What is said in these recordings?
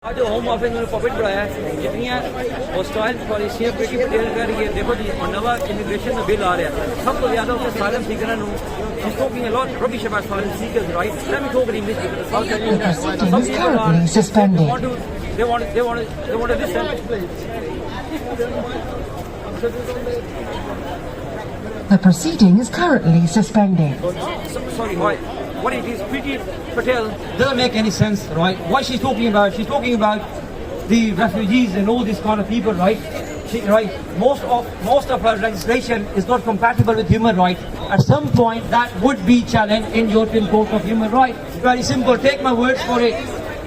आज home office ने pocket बढ़ाया है जितनी हॉस्टाइल पॉलिसियाँ ब्रिटिश पटेल कर रही है। देखो जी नवा इमिग्रेशन का बिल आ रहा है, सब तो ज़्यादा उससे asylum seeker she's talking a lot rubbish about asylum seekers, right? Let me talk in English. The proceeding is currently suspended. They want to listen. The proceeding is currently suspended. Sorry, why? What it is, Priti Patel doesn't make any sense, right? What she's talking about? She's talking about the refugees and all these kind of people, right? Right? Most of her legislation is not compatible with human rights. At some point, that would be challenged in European Court of Human Rights. Very simple. Take my words for it.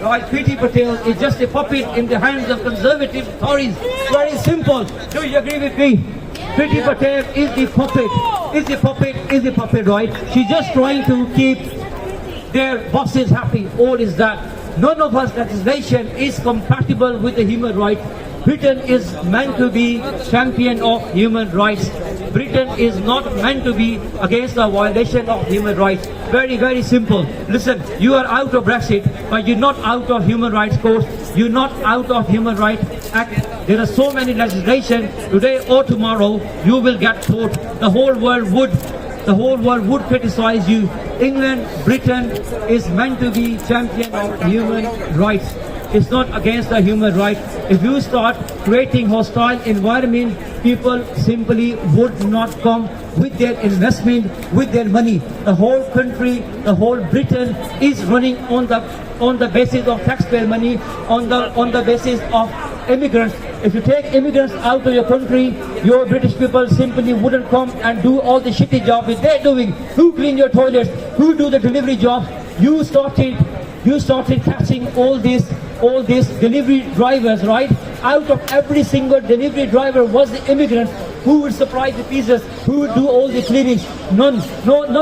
Right? Priti Patel is just a puppet in the hands of conservative authorities. Very simple. Do you agree with me? Priti Patel is the puppet. Is the puppet, right? She's just trying to keep their bosses happy. All is that. None of us legislation is compatible with the human rights. Britain is meant to be champion of human rights. Britain is not meant to be against the violation of human rights. Very, very simple. Listen, you are out of Brexit, but you're not out of human rights court. You're not out of human rights act. There are so many legislation today or tomorrow you will get caught. The whole world would criticize you. England, Britain is meant to be champion of human rights. It's not against the human rights. If you start creating hostile environment, people simply would not come with their investment, with their money. The whole country, the whole Britain is running on the basis of taxpayer money, on the basis of immigrants. If you take immigrants out of your country, your British people simply wouldn't come and do all the shitty jobs that they're doing. Who clean your toilets? Who do the delivery jobs? You started catching all these delivery drivers, right? Out of every single delivery driver was the immigrant who would supply the pizzas, who would do all the cleaning. None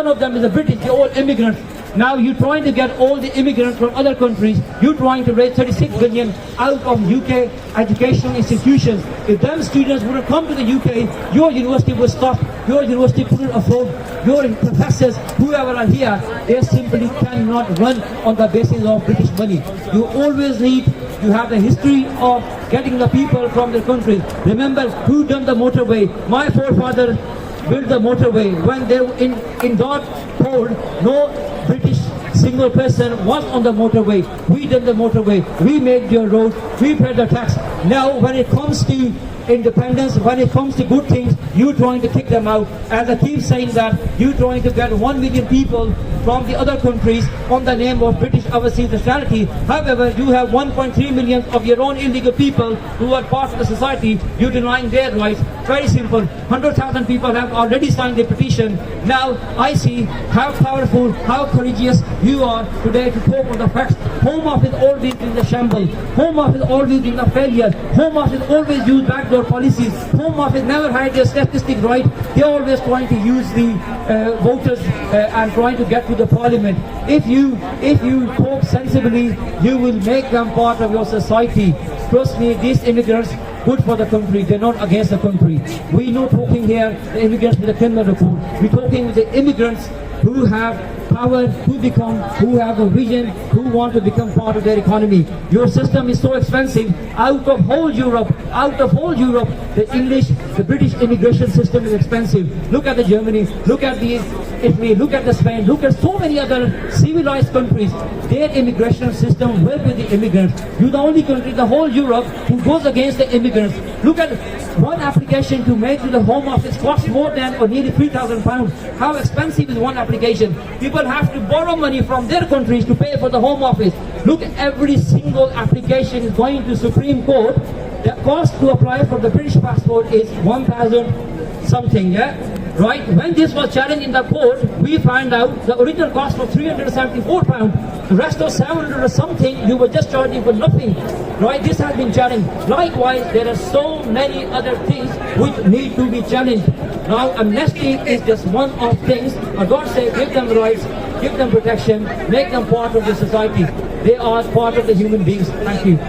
of them is a British, they're all immigrants. Now you're trying to get all the immigrants from other countries, you're trying to raise 36 billion out of UK educational institutions. If them students wouldn't come to the UK, your university would stop, your university couldn't afford, your professors, whoever are here, they simply cannot run on the basis of British money. You always need to have the history of getting the people from the country. Remember who done the motorway? My forefather built the motorway when they were in God told no British single person was on the motorway. We did the motorway, we made your road, we paid the tax. Now when it comes to independence, when it comes to good things, you're trying to kick them out. As I keep saying that, you're trying to get 1 million people from the other countries on the name of British overseas nationality. However, you have 1.3 million of your own illegal people who are part of the society. You're denying their rights. Very simple. 100,000 people have already signed the petition. Now I see how powerful, how courageous you are today to talk on the facts. Home Office always in the shambles. Home Office always in the failure. Home Office always use backdoor policies. Home Office never had their statistics right. They're always trying to use the voters and trying to get to the parliament. If you talk sensibly, you will make them part of your society. Trust me, these immigrants good for the country, they're not against the country. We're not talking here the immigrants with a criminal record. We're talking with the immigrants who have power, who have a vision, who want to become part of their economy. Your system is so expensive. Out of whole Europe, the British immigration system is expensive. Look at the Germany, look at the Italy, look at the Spain, look at so many other civilized countries. Their immigration system works with the immigrants. You're the only country in the whole Europe who goes against the immigrants. Look at one application to make to the Home Office costs more than or nearly £3,000. How expensive is one application? People have to borrow money from their countries to pay for the Home Office. Look, every single application is going to Supreme Court. The cost to apply for the British passport is 1,000 something, yeah? Right? When this was challenged in the court, we find out the original cost was £374. The rest was 700 or something. You were just charging for nothing. Right? This has been challenged. Likewise, there are so many other things which need to be challenged. Now, amnesty is just one of things. God said, give them rights, give them protection, make them part of the society. They are part of the human beings. Thank you.